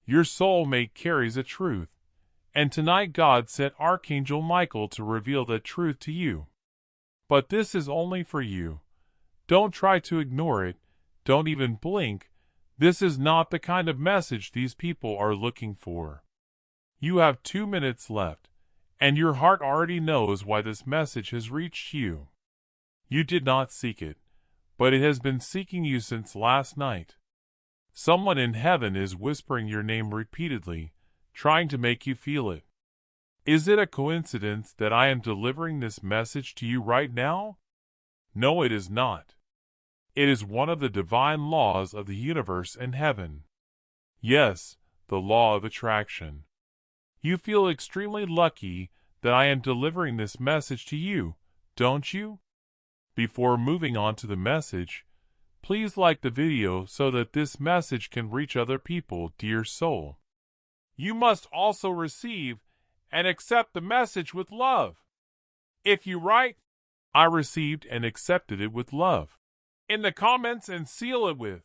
Your soulmate carries a truth, and tonight God sent Archangel Michael to reveal that truth to you. But this is only for you. Don't try to ignore it. Don't even blink. This is not the kind of message these people are looking for. You have 2 minutes left, and your heart already knows why this message has reached you. You did not seek it, but it has been seeking you since last night. Someone in heaven is whispering your name repeatedly, trying to make you feel it. Is it a coincidence that I am delivering this message to you right now? No, it is not. It is one of the divine laws of the universe and heaven. Yes, the law of attraction. You feel extremely lucky that I am delivering this message to you, don't you? Before moving on to the message, please like the video so that this message can reach other people, dear soul. You must also receive and accept the message with love. If you write, I received and accepted it with love, in the comments and seal it with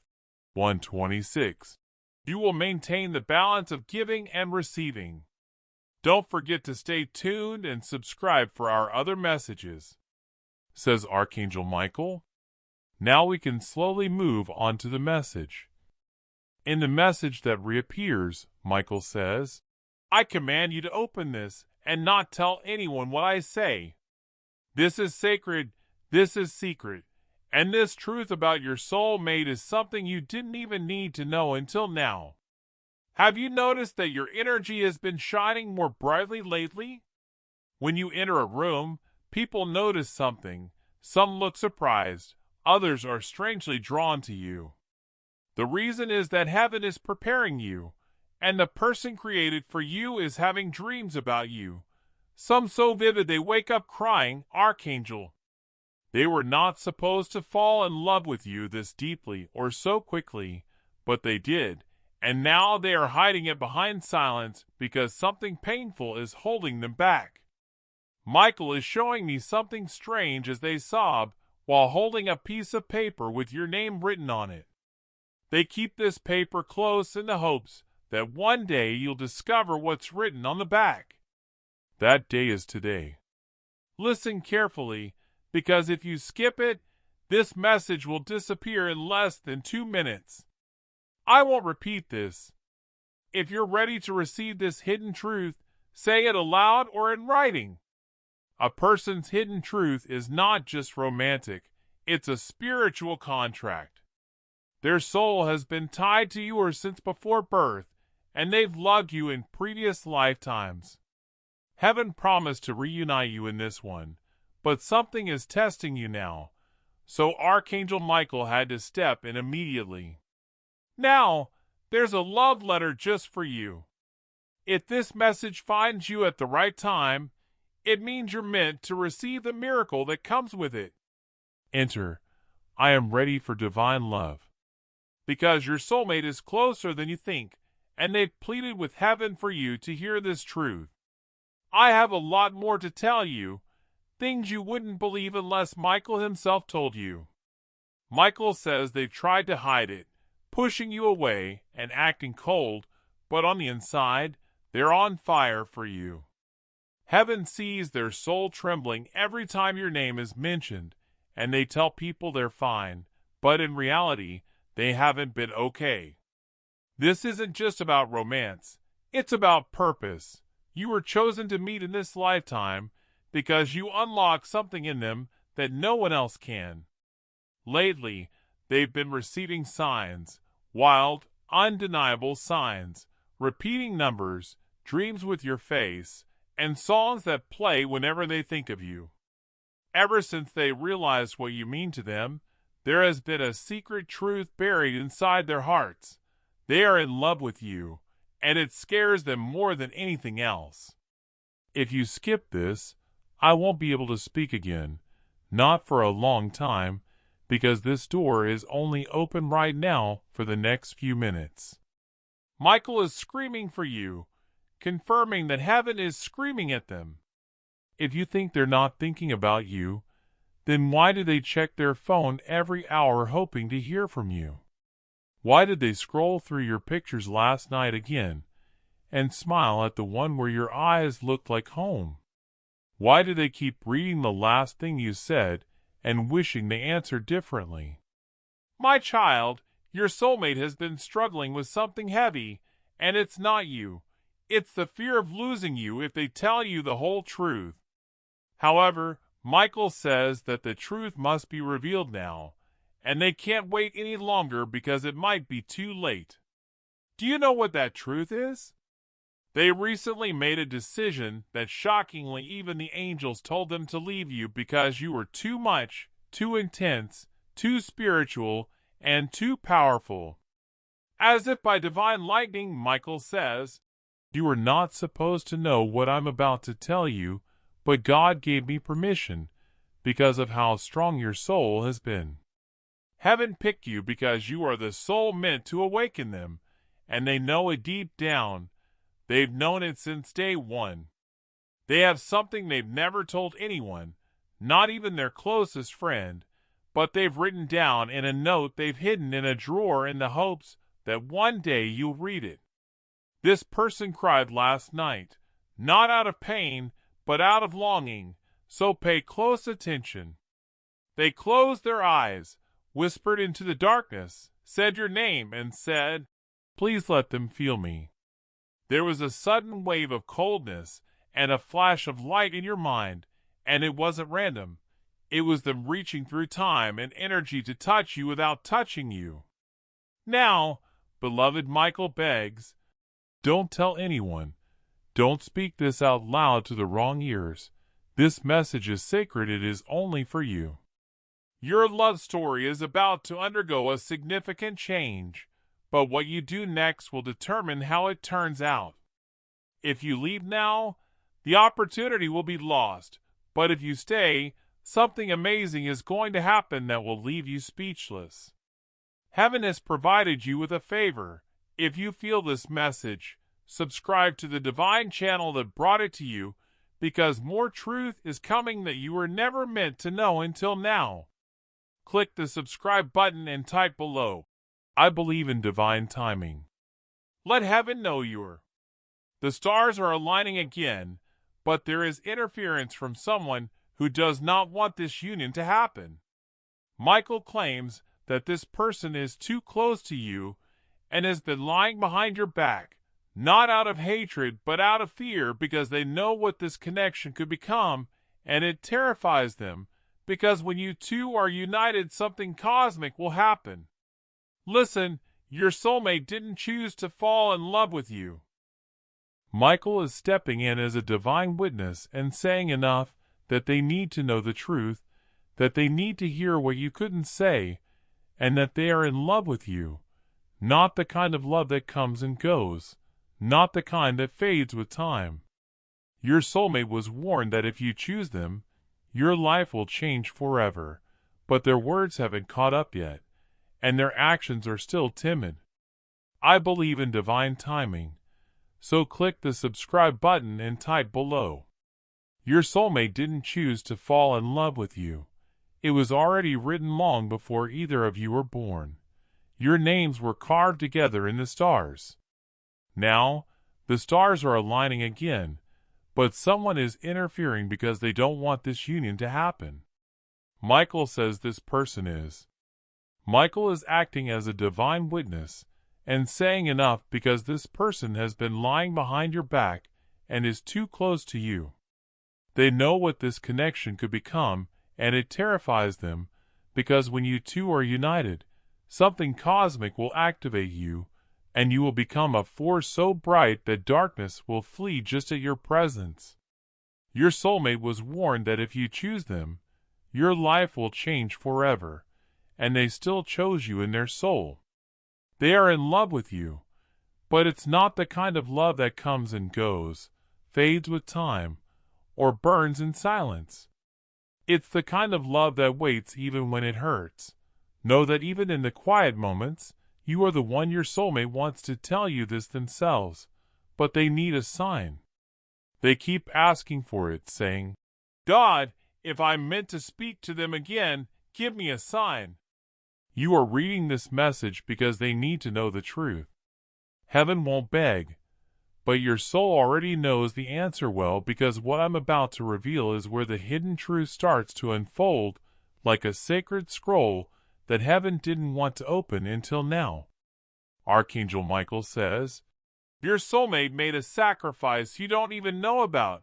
126, you will maintain the balance of giving and receiving. Don't forget to stay tuned and subscribe for our other messages, says Archangel Michael. Now we can slowly move on to the message. In the message that reappears, Michael says, I command you to open this and not tell anyone what I say. This is sacred, this is secret, and this truth about your soulmate is something you didn't even need to know until now. Have you noticed that your energy has been shining more brightly lately? When you enter a room, people notice something. Some look surprised, others are strangely drawn to you. The reason is that heaven is preparing you, and the person created for you is having dreams about you. Some so vivid they wake up crying, Archangel. They were not supposed to fall in love with you this deeply or so quickly, but they did, and now they are hiding it behind silence because something painful is holding them back. Michael is showing me something strange as they sob while holding a piece of paper with your name written on it. They keep this paper close in the hopes that one day you'll discover what's written on the back. That day is today. Listen carefully, because if you skip it, this message will disappear in less than 2 minutes. I won't repeat this. If you're ready to receive this hidden truth, say it aloud or in writing. A person's hidden truth is not just romantic, it's a spiritual contract. Their soul has been tied to yours since before birth, and they've loved you in previous lifetimes. Heaven promised to reunite you in this one, but something is testing you now, so Archangel Michael had to step in immediately. Now, there's a love letter just for you. If this message finds you at the right time, it means you're meant to receive the miracle that comes with it. Enter, I am ready for divine love. Because your soulmate is closer than you think, and they've pleaded with heaven for you to hear this truth. I have a lot more to tell you, things you wouldn't believe unless Michael himself told you. Michael says they've tried to hide it, pushing you away and acting cold, but on the inside, they're on fire for you. Heaven sees their soul trembling every time your name is mentioned, and they tell people they're fine, but in reality, they haven't been okay. This isn't just about romance, it's about purpose. You were chosen to meet in this lifetime because you unlock something in them that no one else can. Lately, they've been receiving signs, wild, undeniable signs, repeating numbers, dreams with your face, and songs that play whenever they think of you. Ever since they realized what you mean to them, there has been a secret truth buried inside their hearts. They are in love with you, and it scares them more than anything else. If you skip this, I won't be able to speak again, not for a long time, because this door is only open right now for the next few minutes. Michael is screaming for you, confirming that heaven is screaming at them. If you think they're not thinking about you, then why do they check their phone every hour hoping to hear from you? Why did they scroll through your pictures last night again and smile at the one where your eyes looked like home? Why did they keep reading the last thing you said and wishing they answered differently? My child, your soulmate has been struggling with something heavy, and it's not you. It's the fear of losing you if they tell you the whole truth. However, Michael says that the truth must be revealed now, and they can't wait any longer because it might be too late. Do you know what that truth is? They recently made a decision that shockingly even the angels told them to leave you because you were too much, too intense, too spiritual, and too powerful. As if by divine lightning, Michael says, "You are not supposed to know what I'm about to tell you, but God gave me permission because of how strong your soul has been. Heaven picked you because you are the soul meant to awaken them, and they know it deep down. They've known it since day one. They have something they've never told anyone, not even their closest friend, but they've written down in a note they've hidden in a drawer in the hopes that one day you'll read it. This person cried last night, not out of pain, but out of longing, so pay close attention. They closed their eyes, whispered into the darkness, said your name, and said, 'Please let them feel me.' There was a sudden wave of coldness and a flash of light in your mind, and it wasn't random. It was them reaching through time and energy to touch you without touching you. Now, beloved Michael begs, don't tell anyone. Don't speak this out loud to the wrong ears. This message is sacred. It is only for you. Your love story is about to undergo a significant change, but what you do next will determine how it turns out. If you leave now, the opportunity will be lost, but if you stay, something amazing is going to happen that will leave you speechless. Heaven has provided you with a favor. If you feel this message, subscribe to the divine channel that brought it to you, because more truth is coming that you were never meant to know until now. Click the subscribe button and type below, "I believe in divine timing." Let heaven know you're. The stars are aligning again, but there is interference from someone who does not want this union to happen. Michael claims that this person is too close to you and has been lying behind your back, not out of hatred but out of fear, because they know what this connection could become, and it terrifies them, because when you two are united, something cosmic will happen. Listen, your soulmate didn't choose to fall in love with you. Michael is stepping in as a divine witness and saying enough that they need to know the truth, that they need to hear what you couldn't say, and that they are in love with you. Not the kind of love that comes and goes, not the kind that fades with time. Your soulmate was warned that if you choose them, your life will change forever, but their words haven't caught up yet, and their actions are still timid. I believe in divine timing, so click the subscribe button and type below. Your soulmate didn't choose to fall in love with you. It was already written long before either of you were born. Your names were carved together in the stars. Now, the stars are aligning again, but someone is interfering because they don't want this union to happen. Michael says this person is. Michael is acting as a divine witness and saying enough because this person has been lying behind your back and is too close to you. They know what this connection could become, and it terrifies them because when you two are united, something cosmic will activate you, and you will become a force so bright that darkness will flee just at your presence. Your soulmate was warned that if you choose them, your life will change forever, and they still chose you in their soul. They are in love with you, but it's not the kind of love that comes and goes, fades with time, or burns in silence. It's the kind of love that waits even when it hurts. Know that even in the quiet moments, you are the one. Your soulmate wants to tell you this themselves, but they need a sign. They keep asking for it, saying, "God, if I'm meant to speak to them again, give me a sign." You are reading this message because they need to know the truth. Heaven won't beg, but your soul already knows the answer well, because what I'm about to reveal is where the hidden truth starts to unfold like a sacred scroll that heaven didn't want to open until now. Archangel Michael says, your soulmate made a sacrifice you don't even know about.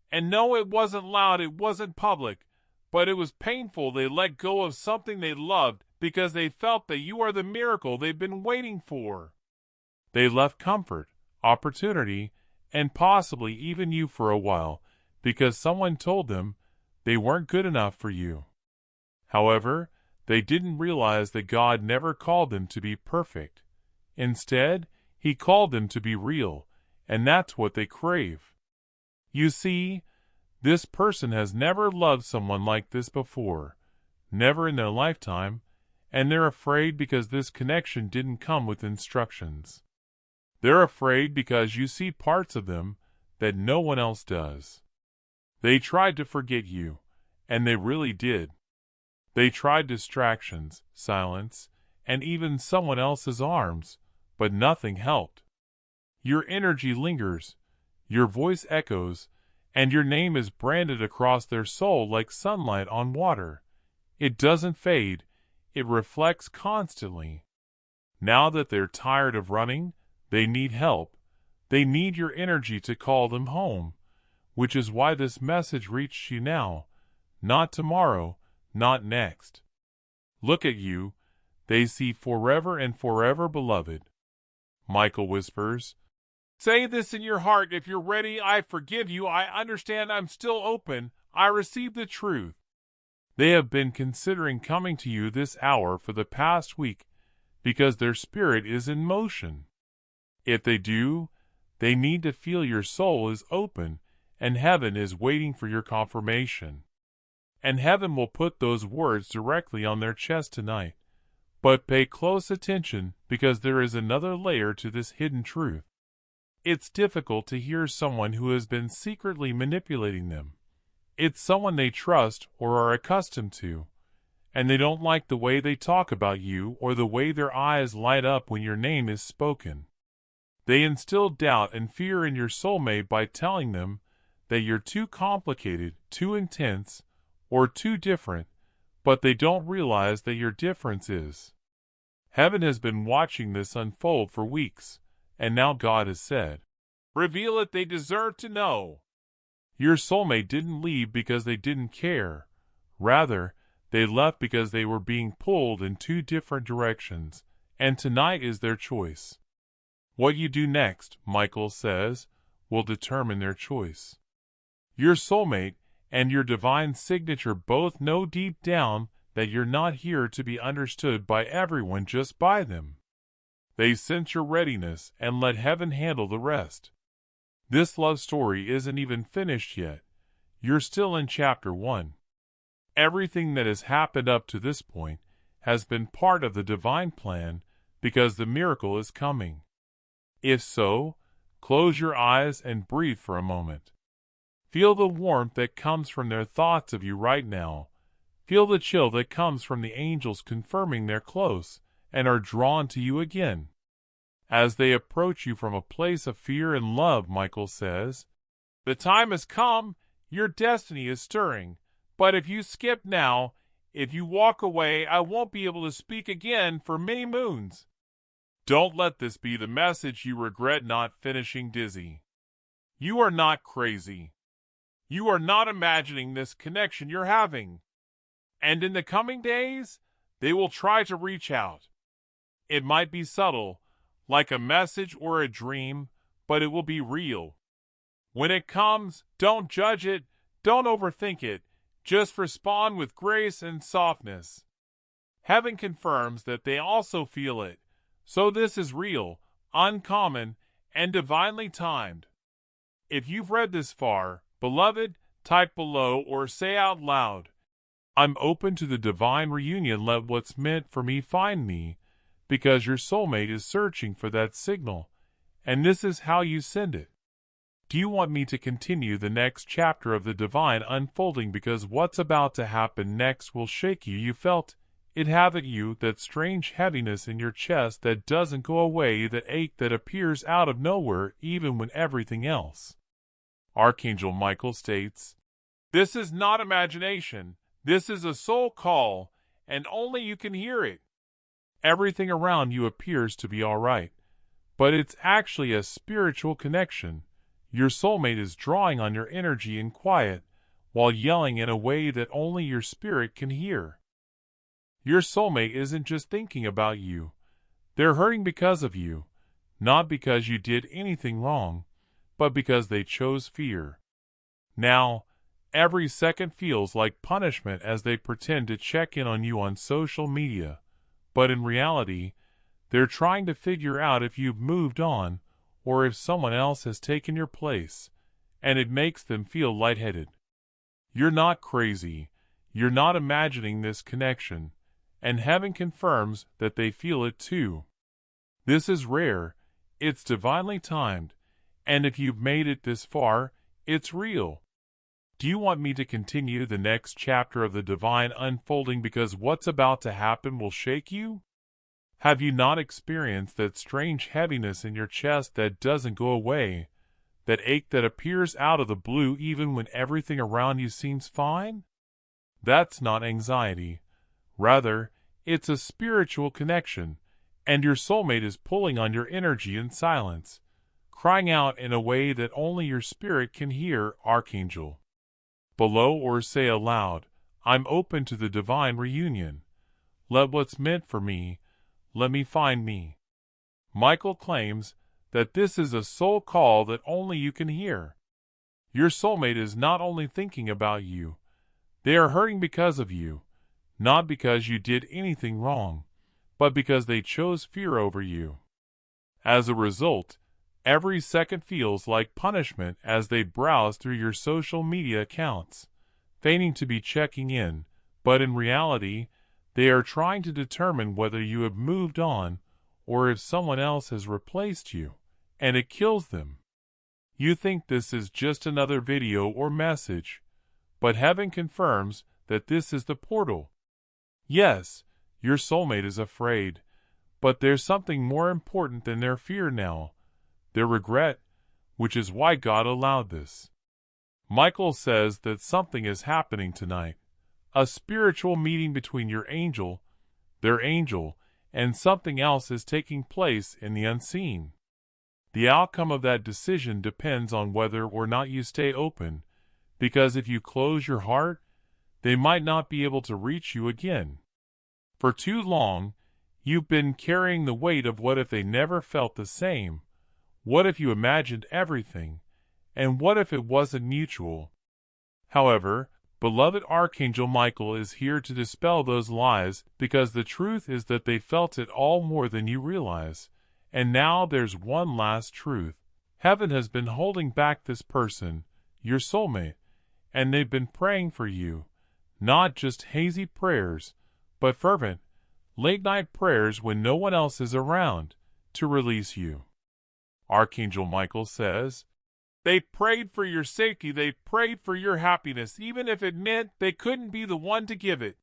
And no, it wasn't loud, it wasn't public, but it was painful. They let go of something they loved because they felt that you are the miracle they've been waiting for. They left comfort, opportunity, and possibly even you for a while because someone told them they weren't good enough for you. However, they didn't realize that God never called them to be perfect. Instead, He called them to be real, and that's what they crave. You see, this person has never loved someone like this before, never in their lifetime, and they're afraid because this connection didn't come with instructions. They're afraid because you see parts of them that no one else does. They tried to forget you, and they really did. They tried distractions, silence, and even someone else's arms, but nothing helped. Your energy lingers, your voice echoes, and your name is branded across their soul like sunlight on water. It doesn't fade, it reflects constantly. Now that they're tired of running, they need help. They need your energy to call them home, which is why this message reached you now, not tomorrow, not next. Look at you, they see forever and forever beloved. Michael whispers, say this in your heart if you're ready. I forgive you. I understand. I'm still open. I receive the truth. They have been considering coming to you this hour for the past week because their spirit is in motion. If they do, they need to feel your soul is open and heaven is waiting for your confirmation. And heaven will put those words directly on their chest tonight. But pay close attention because there is another layer to this hidden truth. It's difficult to hear someone who has been secretly manipulating them. It's someone they trust or are accustomed to, and they don't like the way they talk about you or the way their eyes light up when your name is spoken. They instill doubt and fear in your soulmate by telling them that you're too complicated, too intense, or too different, but they don't realize that your difference is. Heaven has been watching this unfold for weeks, and now God has said, reveal it. They deserve to know. Your soulmate didn't leave because they didn't care. Rather, they left because they were being pulled in two different directions, and tonight is their choice. What you do next, Michael says, will determine their choice. Your soulmate and your divine signature both know deep down that you're not here to be understood by everyone, just by them. They sense your readiness and let heaven handle the rest. This love story isn't even finished yet. You're still in chapter 1. Everything that has happened up to this point has been part of the divine plan because the miracle is coming. If so, close your eyes and breathe for a moment. Feel the warmth that comes from their thoughts of you right now. Feel the chill that comes from the angels confirming they're close and are drawn to you again. As they approach you from a place of fear and love, Michael says, the time has come, your destiny is stirring, but if you skip now, if you walk away, I won't be able to speak again for many moons. Don't let this be the message you regret not finishing dizzy. You are not crazy. You are not imagining this connection you're having. And in the coming days, they will try to reach out. It might be subtle, like a message or a dream, but it will be real. When it comes, don't judge it, don't overthink it, just respond with grace and softness. Heaven confirms that they also feel it, so this is real, uncommon, and divinely timed. If you've read this far, beloved, type below or say out loud, I'm open to the divine reunion. Let what's meant for me find me, because your soulmate is searching for that signal, and this is how you send it. Do you want me to continue the next chapter of the divine unfolding, because what's about to happen next will shake you? You felt it have at you that strange heaviness in your chest that doesn't go away, that ache that appears out of nowhere even when everything else. Archangel Michael states, "This is not imagination. This is a soul call, and only you can hear it. Everything around you appears to be all right, but it's actually a spiritual connection. Your soulmate is drawing on your energy in quiet, while yelling in a way that only your spirit can hear. Your soulmate isn't just thinking about you. They're hurting because of you, not because you did anything wrong, but because they chose fear. Now, every second feels like punishment as they pretend to check in on you on social media, but in reality, they're trying to figure out if you've moved on or if someone else has taken your place, and it makes them feel lightheaded. You're not crazy. You're not imagining this connection, and heaven confirms that they feel it too. This is rare, it's divinely timed, and if you've made it this far, it's real. Do you want me to continue the next chapter of the divine unfolding because what's about to happen will shake you? Have you not experienced that strange heaviness in your chest that doesn't go away, that ache that appears out of the blue even when everything around you seems fine? That's not anxiety. Rather, it's a spiritual connection, and your soulmate is pulling on your energy in silence, crying out in a way that only your spirit can hear. Archangel below, or say aloud, I'm open to the divine reunion. Let what's meant for me, let me find me. Michael claims that this is a soul call that only you can hear. Your soulmate is not only thinking about you, they are hurting because of you, not because you did anything wrong, but because they chose fear over you. As a result, every second feels like punishment as they browse through your social media accounts, feigning to be checking in, but in reality, they are trying to determine whether you have moved on or if someone else has replaced you, and it kills them. You think this is just another video or message, but heaven confirms that this is the portal. Yes, your soulmate is afraid, but there's something more important than their fear now, their regret, which is why God allowed this. Michael says that something is happening tonight, a spiritual meeting between your angel, their angel, and something else is taking place in the unseen. The outcome of that decision depends on whether or not you stay open, because if you close your heart, they might not be able to reach you again. For too long, you've been carrying the weight of what if they never felt the same, what if you imagined everything, and what if it wasn't mutual. However, beloved Archangel Michael is here to dispel those lies, because the truth is that they felt it all more than you realize. And now there's one last truth. Heaven has been holding back this person, your soulmate, and they've been praying for you, not just hazy prayers, but fervent, late-night prayers when no one else is around, to release you. Archangel Michael says, they prayed for your safety, they prayed for your happiness, even if it meant they couldn't be the one to give it.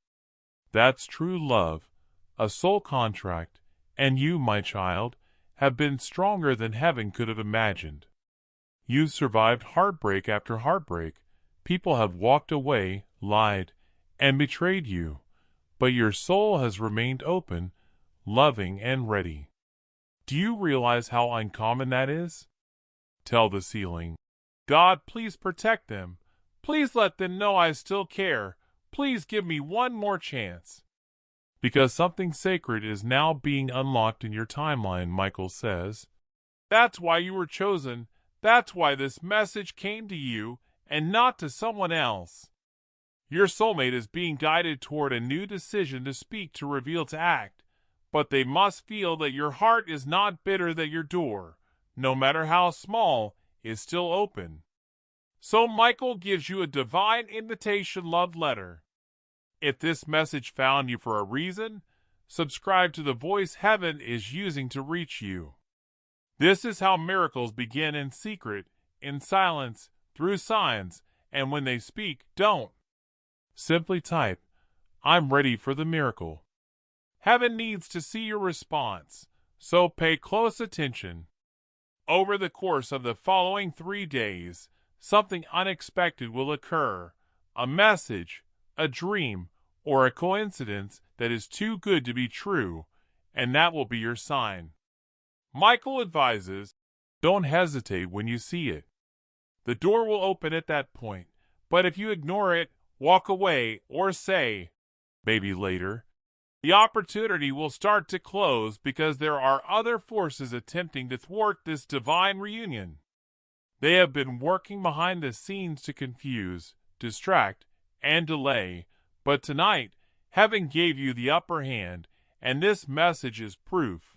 That's true love, a soul contract, and you, my child, have been stronger than heaven could have imagined. You've survived heartbreak after heartbreak. People have walked away, lied, and betrayed you, but your soul has remained open, loving, and ready. Do you realize how uncommon that is? Tell the ceiling, God, please protect them. Please let them know I still care. Please give me one more chance. Because something sacred is now being unlocked in your timeline, Michael says. That's why you were chosen. That's why this message came to you and not to someone else. Your soulmate is being guided toward a new decision to speak, to reveal, to act, but they must feel that your heart is not bitter, that your door, no matter how small, is still open. So Michael gives you a divine invitation love letter. If this message found you for a reason, subscribe to the voice heaven is using to reach you. This is how miracles begin: in secret, in silence, through signs, and when they speak, don't. Simply type, I'm ready for the miracle. Heaven needs to see your response, so pay close attention. Over the course of the following 3 days, something unexpected will occur. A message, a dream, or a coincidence that is too good to be true, and that will be your sign. Michael advises, don't hesitate when you see it. The door will open at that point, but if you ignore it, walk away, or say, maybe later, the opportunity will start to close because there are other forces attempting to thwart this divine reunion. They have been working behind the scenes to confuse, distract, and delay, but tonight, heaven gave you the upper hand, and this message is proof.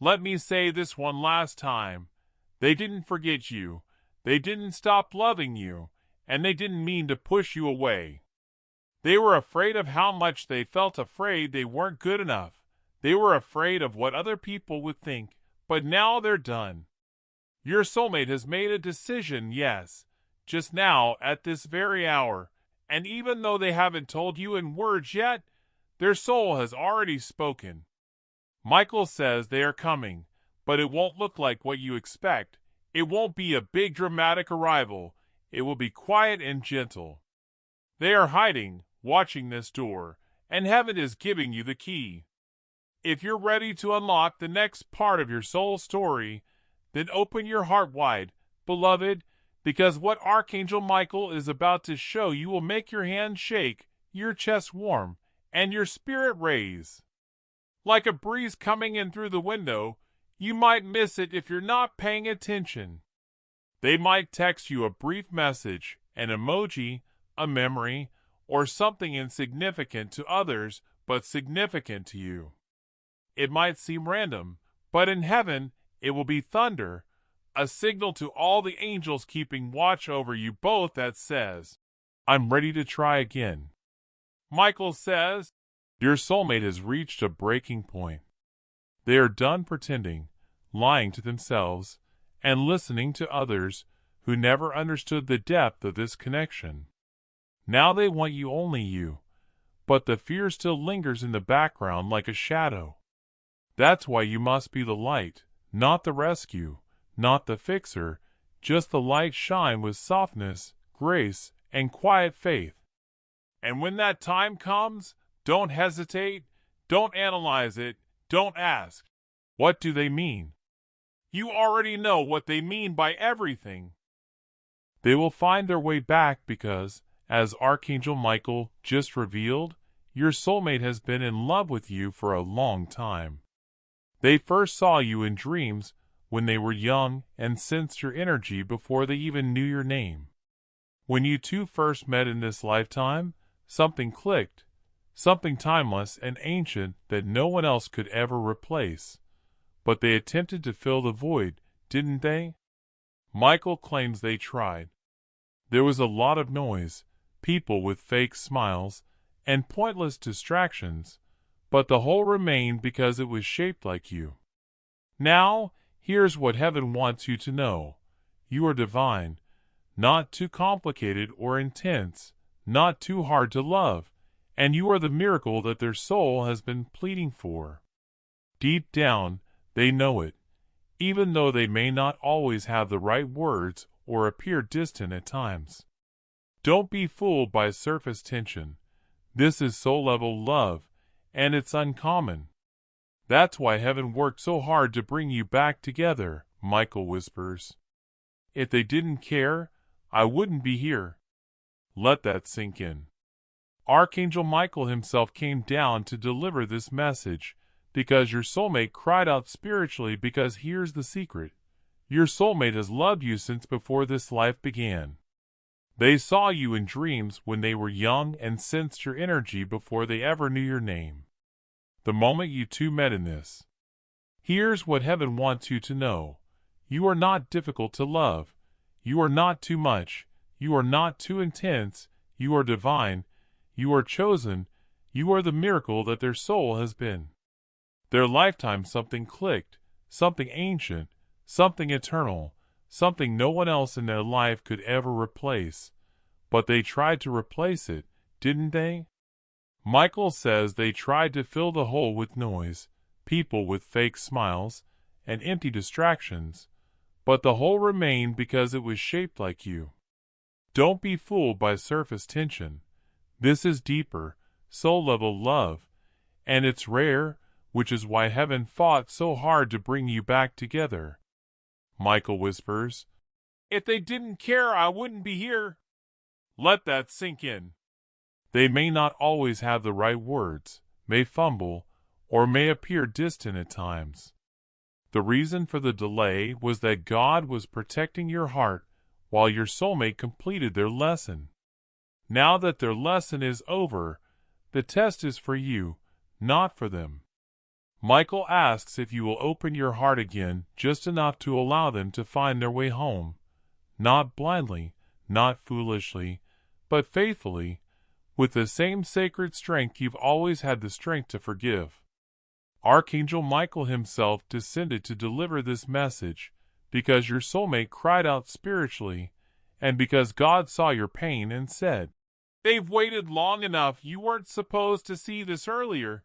Let me say this one last time. They didn't forget you, they didn't stop loving you, and they didn't mean to push you away. They were afraid of how much they felt afraid they weren't good enough. They were afraid of what other people would think, but now they're done. Your soulmate has made a decision, yes, just now at this very hour, and even though they haven't told you in words yet, their soul has already spoken. Michael says they are coming, but it won't look like what you expect. It won't be a big dramatic arrival. It will be quiet and gentle. They are hiding, watching this door, and heaven is giving you the key. If you're ready to unlock the next part of your soul story, then open your heart wide, beloved, because what Archangel Michael is about to show you will make your hands shake, your chest warm, and your spirit raise. Like a breeze coming in through the window, you might miss it if you're not paying attention. They might text you a brief message, an emoji, a memory, or something insignificant to others but significant to you. It might seem random, but in heaven it will be thunder, a signal to all the angels keeping watch over you both that says, I'm ready to try again. Michael says, your soulmate has reached a breaking point. They are done pretending, lying to themselves, and listening to others who never understood the depth of this connection. Now they want you, only you, but the fear still lingers in the background like a shadow. That's why you must be the light, not the rescue, not the fixer, just the light shine with softness, grace, and quiet faith. And when that time comes, don't hesitate, don't analyze it, don't ask, what do they mean? You already know what they mean by everything. They will find their way back because, as Archangel Michael just revealed, your soulmate has been in love with you for a long time. They first saw you in dreams when they were young and sensed your energy before they even knew your name. When you two first met in this lifetime, something clicked, something timeless and ancient that no one else could ever replace. But they attempted to fill the void, didn't they? Michael claims they tried. There was a lot of noise, people with fake smiles, and pointless distractions, but the whole remained because it was shaped like you. Now, here's what heaven wants you to know. You are divine, not too complicated or intense, not too hard to love, and you are the miracle that their soul has been pleading for. Deep down, they know it, even though they may not always have the right words or appear distant at times. Don't be fooled by surface tension. This is soul-level love, and it's uncommon. That's why heaven worked so hard to bring you back together, Michael whispers. If they didn't care, I wouldn't be here. Let that sink in. Archangel Michael himself came down to deliver this message, because your soulmate cried out spiritually. Because here's the secret. Your soulmate has loved you since before this life began. They saw you in dreams when they were young and sensed your energy before they ever knew your name. The moment you two met in this. Here's what heaven wants you to know. You are not difficult to love. You are not too much. You are not too intense. You are divine. You are chosen. You are the miracle that their soul has been. Their lifetime something clicked, something ancient, something eternal, something no one else in their life could ever replace. But they tried to replace it, didn't they? Michael says they tried to fill the hole with noise, people with fake smiles, and empty distractions, but the hole remained because it was shaped like you. Don't be fooled by surface tension. This is deeper, soul-level love, and it's rare, which is why heaven fought so hard to bring you back together. Michael whispers, "If they didn't care, I wouldn't be here." Let that sink in. They may not always have the right words, may fumble, or may appear distant at times. The reason for the delay was that God was protecting your heart while your soulmate completed their lesson. Now that their lesson is over, the test is for you, not for them. Michael asks if you will open your heart again just enough to allow them to find their way home, not blindly, not foolishly, but faithfully, with the same sacred strength you've always had the strength to forgive. Archangel Michael himself descended to deliver this message because your soulmate cried out spiritually and because God saw your pain and said, "They've waited long enough. You weren't supposed to see this earlier."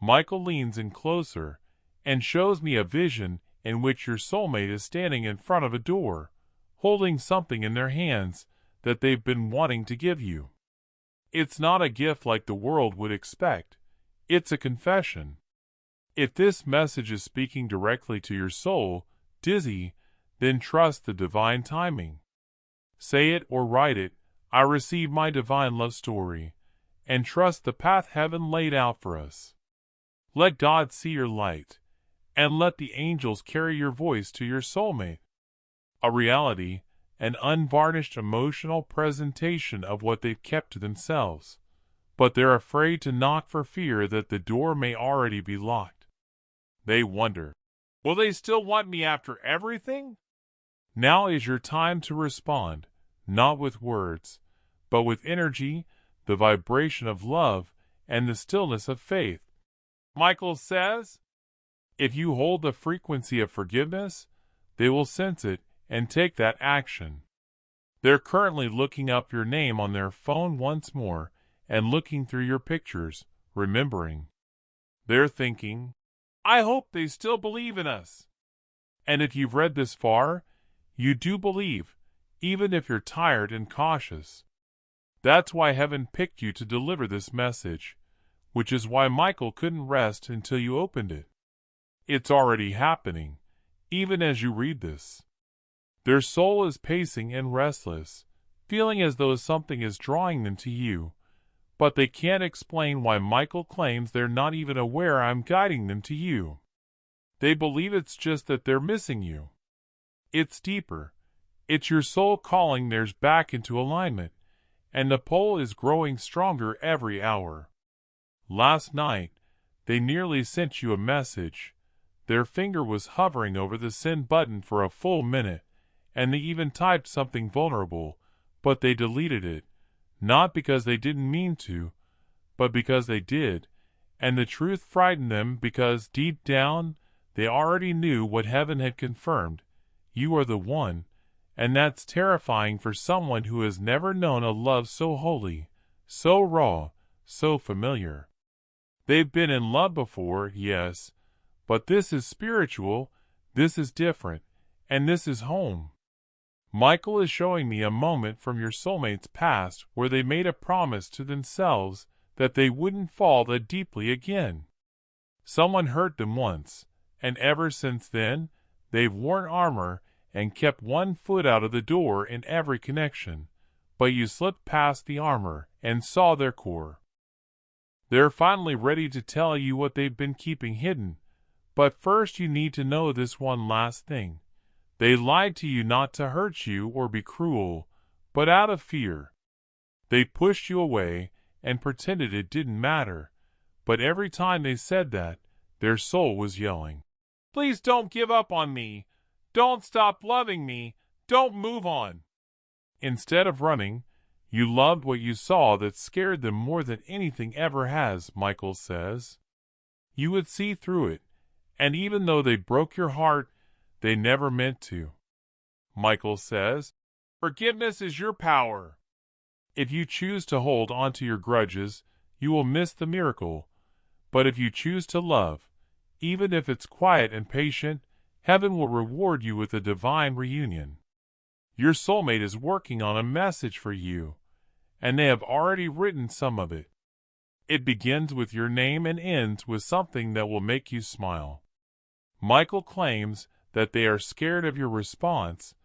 Michael leans in closer and shows me a vision in which your soulmate is standing in front of a door, holding something in their hands that they've been wanting to give you. It's not a gift like the world would expect. It's a confession. If this message is speaking directly to your soul, Dizzy, then trust the divine timing. Say it or write it, "I receive my divine love story," and trust the path heaven laid out for us. Let God see your light, and let the angels carry your voice to your soulmate. A reality, an unvarnished emotional presentation of what they've kept to themselves, but they're afraid to knock for fear that the door may already be locked. They wonder, will they still want me after everything? Now is your time to respond, not with words, but with energy, the vibration of love, and the stillness of faith. Michael says, if you hold the frequency of forgiveness, they will sense it and take that action. They're currently looking up your name on their phone once more and looking through your pictures, remembering. They're thinking, I hope they still believe in us. And if you've read this far, you do believe, even if you're tired and cautious. That's why heaven picked you to deliver this message, which is why Michael couldn't rest until you opened it. It's already happening, even as you read this. Their soul is pacing and restless, feeling as though something is drawing them to you, but they can't explain why Michael claims they're not even aware I'm guiding them to you. They believe it's just that they're missing you. It's deeper. It's your soul calling theirs back into alignment, and the pull is growing stronger every hour. Last night, they nearly sent you a message. Their finger was hovering over the send button for a full minute, and they even typed something vulnerable, but they deleted it, not because they didn't mean to, but because they did, and the truth frightened them because deep down, they already knew what heaven had confirmed. You are the one, and that's terrifying for someone who has never known a love so holy, so raw, so familiar. They've been in love before, yes, but this is spiritual, this is different, and this is home. Michael is showing me a moment from your soulmate's past where they made a promise to themselves that they wouldn't fall that deeply again. Someone hurt them once, and ever since then, they've worn armor and kept one foot out of the door in every connection, but you slipped past the armor and saw their core. They're finally ready to tell you what they've been keeping hidden, but first you need to know this one last thing. They lied to you not to hurt you or be cruel, but out of fear. They pushed you away and pretended it didn't matter, but every time they said that, their soul was yelling, "Please don't give up on me. Don't stop loving me. Don't move on." Instead of running, you loved what you saw that scared them more than anything ever has, Michael says. You would see through it, and even though they broke your heart, they never meant to. Michael says, forgiveness is your power. If you choose to hold on to your grudges, you will miss the miracle. But if you choose to love, even if it's quiet and patient, heaven will reward you with a divine reunion. Your soulmate is working on a message for you, and they have already written some of it. It begins with your name and ends with something that will make you smile. Michael claims that they are scared of your response,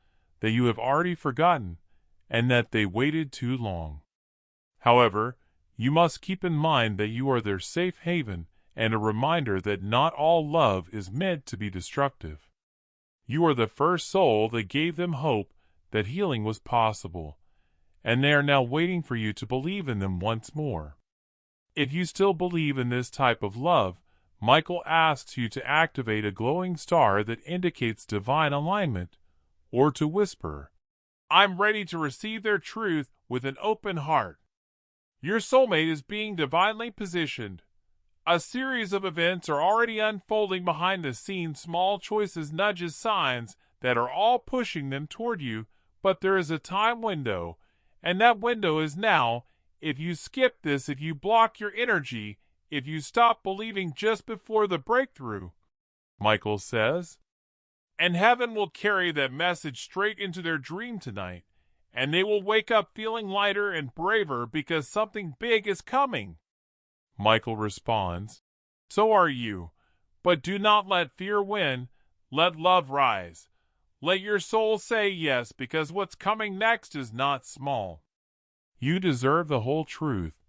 that you have already forgotten, and that they waited too long. However, you must keep in mind that you are their safe haven and a reminder that not all love is meant to be destructive. You are the first soul that gave them hope that healing was possible, and they are now waiting for you to believe in them once more. If you still believe in this type of love, Michael asks you to activate a glowing star that indicates divine alignment, or to whisper, "I'm ready to receive their truth with an open heart." Your soulmate is being divinely positioned. A series of events are already unfolding behind the scenes, small choices, nudges, signs that are all pushing them toward you, but there is a time window, and that window is now. If you skip this, if you block your energy, if you stop believing just before the breakthrough, Michael says, and heaven will carry that message straight into their dream tonight, and they will wake up feeling lighter and braver because something big is coming. Michael responds, "So are you, but do not let fear win, let love rise. Let your soul say yes, because what's coming next is not small. You deserve the whole truth,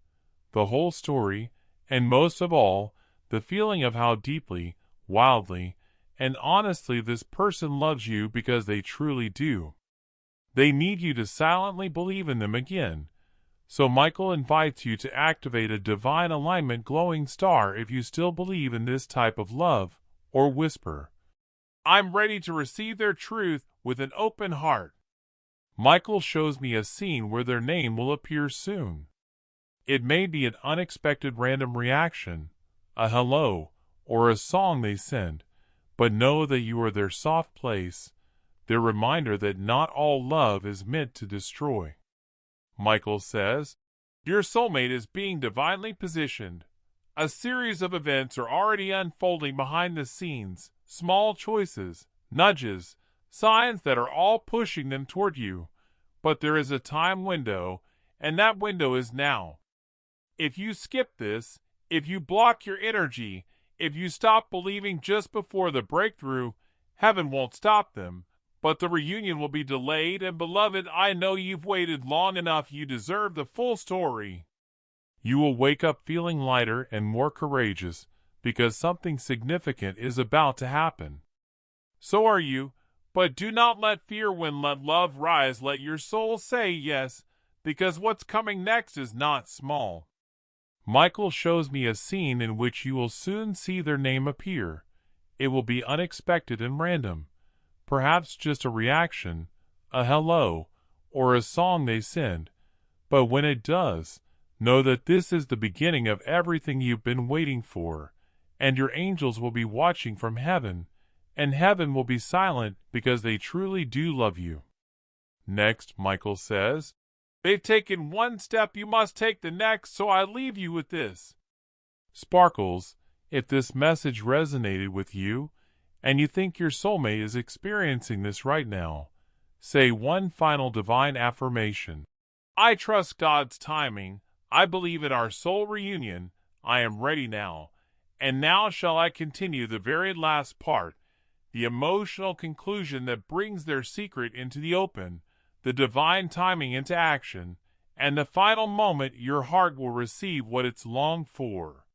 the whole story, and most of all, the feeling of how deeply, wildly, and honestly this person loves you because they truly do. They need you to silently believe in them again. So Michael invites you to activate a divine alignment glowing star if you still believe in this type of love, or whisper, "I'm ready to receive their truth with an open heart." Michael shows me a scene where their name will appear soon. It may be an unexpected random reaction, a hello, or a song they send, but know that you are their soft place, their reminder that not all love is meant to destroy. Michael says, your soulmate is being divinely positioned. A series of events are already unfolding behind the scenes, small choices, nudges, signs that are all pushing them toward you. But there is a time window, and that window is now. If you skip this, if you block your energy, if you stop believing just before the breakthrough, heaven won't stop them. But the reunion will be delayed, and beloved, I know you've waited long enough. You deserve the full story. You will wake up feeling lighter and more courageous, because something significant is about to happen. So are you, but do not let fear win, let love rise, let your soul say yes, because what's coming next is not small. Michael shows me a scene in which you will soon see their name appear. It will be unexpected and random. Perhaps just a reaction, a hello, or a song they send. But when it does, know that this is the beginning of everything you've been waiting for, and your angels will be watching from heaven, and heaven will be silent because they truly do love you. Next, Michael says, they've taken one step, you must take the next, so I leave you with this. Sparkles, if this message resonated with you, and you think your soulmate is experiencing this right now, say one final divine affirmation. I trust God's timing. I believe in our soul reunion. I am ready now. And now shall I continue the very last part, the emotional conclusion that brings their secret into the open, the divine timing into action, and the final moment your heart will receive what it's longed for.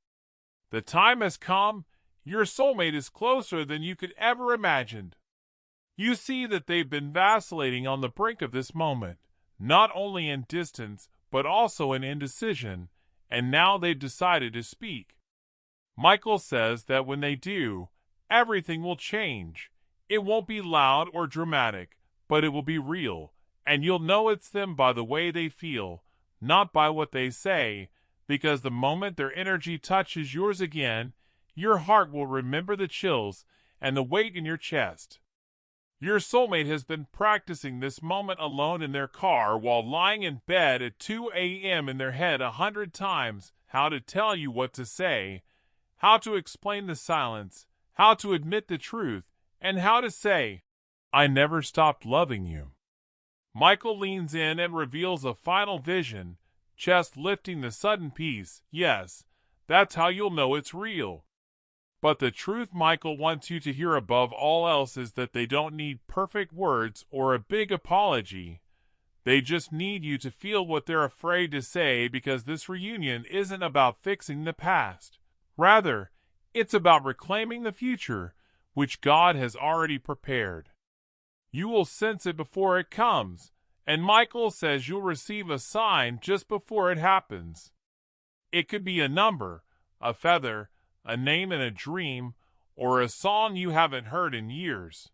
The time has come. Your soulmate is closer than you could ever imagine. You see that they've been vacillating on the brink of this moment, not only in distance, but also in indecision, and now they've decided to speak. Michael says that when they do, everything will change. It won't be loud or dramatic, but it will be real, and you'll know it's them by the way they feel, not by what they say, because the moment their energy touches yours again, your heart will remember the chills and the weight in your chest. Your soulmate has been practicing this moment alone in their car while lying in bed at 2 a.m. in their head 100 times, how to tell you what to say, how to explain the silence, how to admit the truth, and how to say, I never stopped loving you. Michael leans in and reveals a final vision, chest lifting the sudden peace. Yes, that's how you'll know it's real. But the truth Michael wants you to hear above all else is that they don't need perfect words or a big apology. They just need you to feel what they're afraid to say, because this reunion isn't about fixing the past. Rather, it's about reclaiming the future, which God has already prepared. You will sense it before it comes, and Michael says you'll receive a sign just before it happens. It could be a number, a feather, a name in a dream, or a song you haven't heard in years.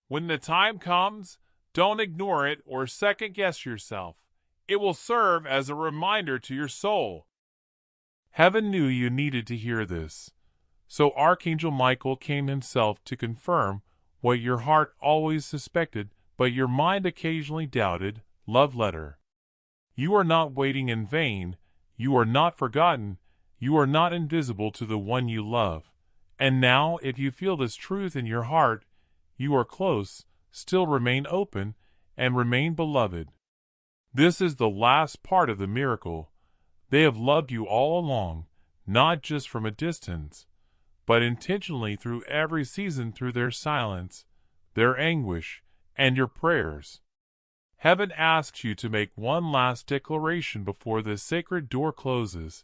When the time comes, don't ignore it or second-guess yourself. It will serve as a reminder to your soul. Heaven knew you needed to hear this, so Archangel Michael came himself to confirm what your heart always suspected but your mind occasionally doubted. Love letter. You are not waiting in vain. You are not forgotten. You are not invisible to the one you love. And now, if you feel this truth in your heart, you are close. Still remain open, and remain beloved. This is the last part of the miracle. They have loved you all along, not just from a distance, but intentionally through every season, through their silence, their anguish, and your prayers. Heaven asks you to make one last declaration before this sacred door closes,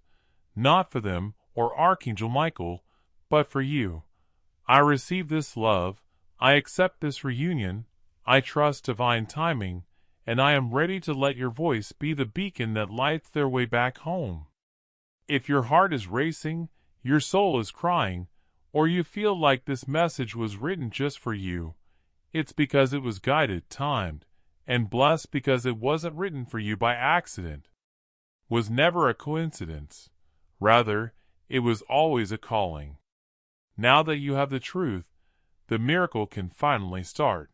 not for them or Archangel Michael, but for you. I receive this love. I accept this reunion, I trust divine timing, and I am ready to let your voice be the beacon that lights their way back home. If your heart is racing, your soul is crying, or you feel like this message was written just for you, it's because it was guided, timed, and blessed, because it wasn't written for you by accident. Was never a coincidence. Rather, it was always a calling. Now that you have the truth, the miracle can finally start.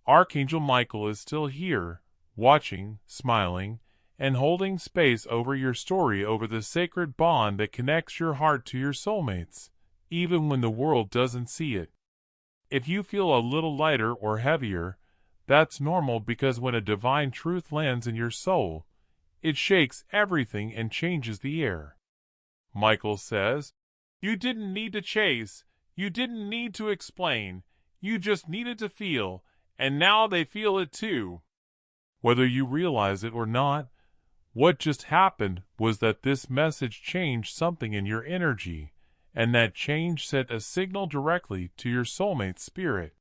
Archangel Michael is still here, watching, smiling, and holding space over your story, over the sacred bond that connects your heart to your soulmates, even when the world doesn't see it. If you feel a little lighter or heavier, that's normal, because when a divine truth lands in your soul, it shakes everything and changes the air. Michael says, you didn't need to chase. You didn't need to explain. You just needed to feel, and now they feel it too. Whether you realize it or not, what just happened was that this message changed something in your energy, and that change sent a signal directly to your soulmate's spirit.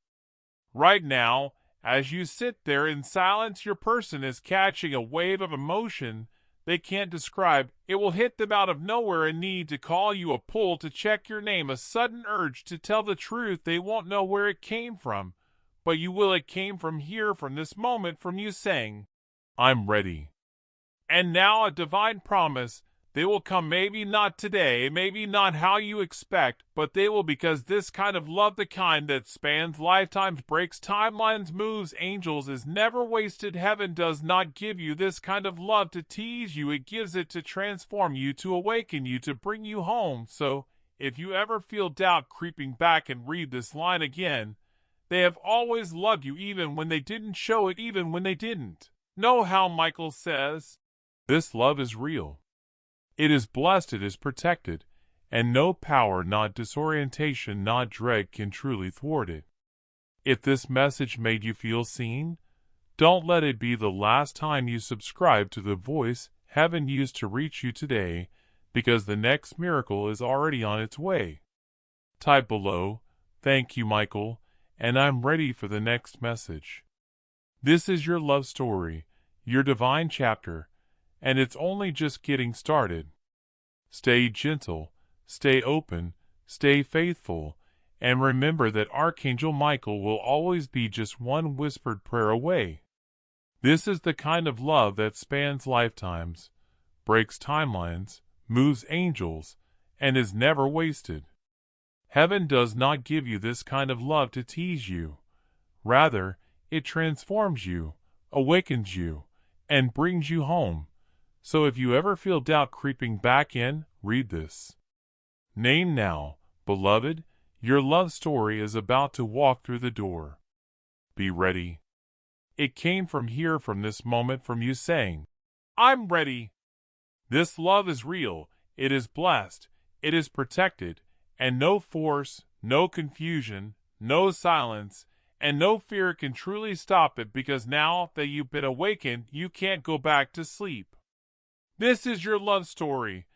Right now, as you sit there in silence, your person is catching a wave of emotion they can't describe. It will hit them out of nowhere, a need to call you, a pull to check your name, a sudden urge to tell the truth. They won't know where it came from, but you will. It came from here, from this moment, from you saying, I'm ready. And now a divine promise. They will come, maybe not today, maybe not how you expect, but they will, because this kind of love, the kind that spans lifetimes, breaks timelines, moves angels, is never wasted. Heaven does not give you this kind of love to tease you. It gives it to transform you, to awaken you, to bring you home. So, if you ever feel doubt creeping back and read this line again, they have always loved you, even when they didn't show it, even when they didn't know how. Michael says, this love is real. It is blessed, it is protected, and no power, not disorientation, not dread can truly thwart it. If this message made you feel seen, don't let it be the last time you subscribe to the voice heaven used to reach you today, because the next miracle is already on its way. Type below, thank you, Michael, and I'm ready for the next message. This is your love story, your divine chapter, and it's only just getting started. Stay gentle, stay open, stay faithful, and remember that Archangel Michael will always be just one whispered prayer away. This is the kind of love that spans lifetimes, breaks timelines, moves angels, and is never wasted. Heaven does not give you this kind of love to tease you. Rather, it transforms you, awakens you, and brings you home. So if you ever feel doubt creeping back in, read this. Name now, beloved, your love story is about to walk through the door. Be ready. It came from here, from this moment, from you saying, I'm ready. This love is real, it is blessed, it is protected, and no force, no confusion, no silence, and no fear can truly stop it, because now that you've been awakened, you can't go back to sleep. This is your love story.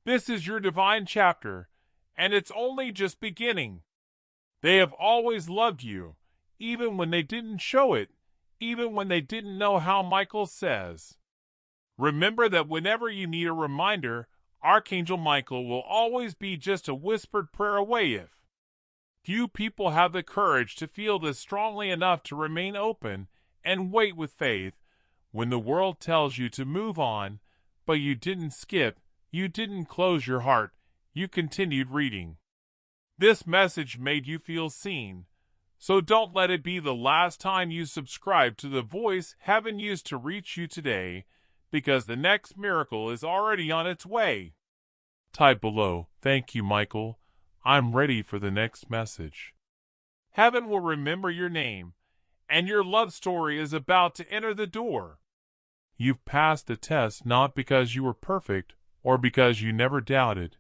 This is your divine chapter, and it's only just beginning. They have always loved you, even when they didn't show it, even when they didn't know how. Michael says, remember that whenever you need a reminder, Archangel Michael will always be just a whispered prayer away. If few people have the courage to feel this strongly enough to remain open and wait with faith when the world tells you to move on, but you didn't skip, you didn't close your heart, you continued reading. This message made you feel seen, so don't let it be the last time you subscribe to the voice heaven used to reach you today, because the next miracle is already on its way. Type below, thank you, Michael. I'm ready for the next message. Heaven will remember your name, and your love story is about to enter the door. You've passed the test not because you were perfect or because you never doubted,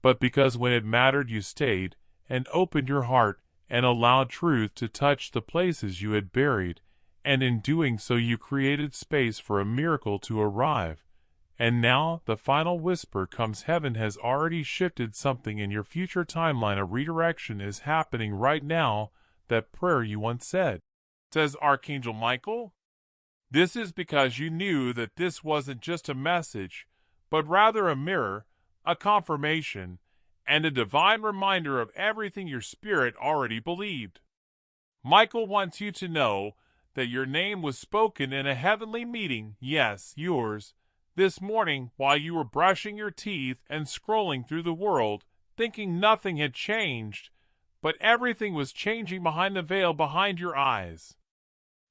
but because when it mattered you stayed and opened your heart and allowed truth to touch the places you had buried, and in doing so you created space for a miracle to arrive. And now the final whisper comes. Heaven has already shifted something in your future timeline. A redirection is happening right now. That prayer you once said, says Archangel Michael. This is because you knew that this wasn't just a message, but rather a mirror, a confirmation, and a divine reminder of everything your spirit already believed. Michael wants you to know that your name was spoken in a heavenly meeting, yes, yours, this morning while you were brushing your teeth and scrolling through the world, thinking nothing had changed, but everything was changing behind the veil behind your eyes.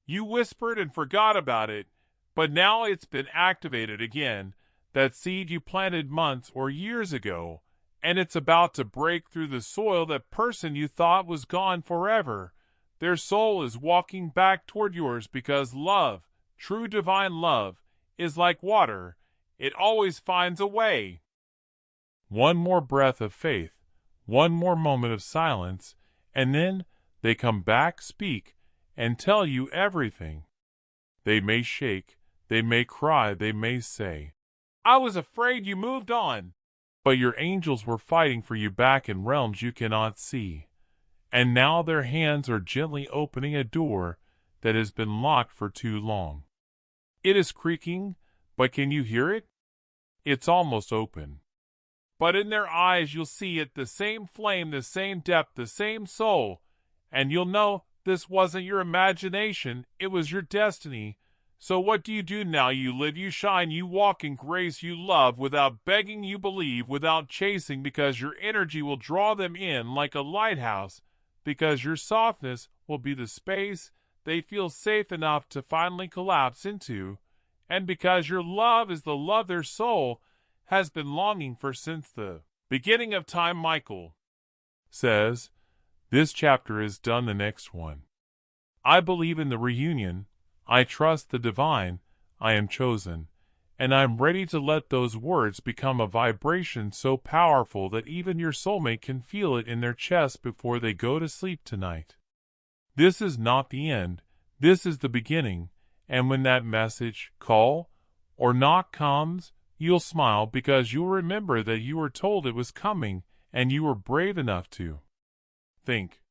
You whispered and forgot about it, but now it's been activated again, that seed you planted months or years ago, and it's about to break through the soil. That person you thought was gone forever, their soul is walking back toward yours, because love, true divine love, is like water. It always finds a way. One more breath of faith, one more moment of silence, and then they come back, speak, and tell you everything. They may shake, they may cry, they may say, I was afraid you moved on. But your angels were fighting for you back in realms you cannot see. And now their hands are gently opening a door that has been locked for too long. It is creaking, but can you hear it? It's almost open. But in their eyes you'll see it, the same flame, the same depth, the same soul, and you'll know this wasn't your imagination, it was your destiny. So what do you do now? You live, you shine, you walk in grace, you love without begging, you believe without chasing, because your energy will draw them in like a lighthouse, because your softness will be the space they feel safe enough to finally collapse into, and because your love is the love their soul has been longing for since the beginning of time. Michael says, this chapter is done, the next one. I believe in the reunion, I trust the divine, I am chosen, and I am ready to let those words become a vibration so powerful that even your soulmate can feel it in their chest before they go to sleep tonight. This is not the end, this is the beginning, and when that message, call, or knock comes, you'll smile, because you'll remember that you were told it was coming, and you were brave enough to think.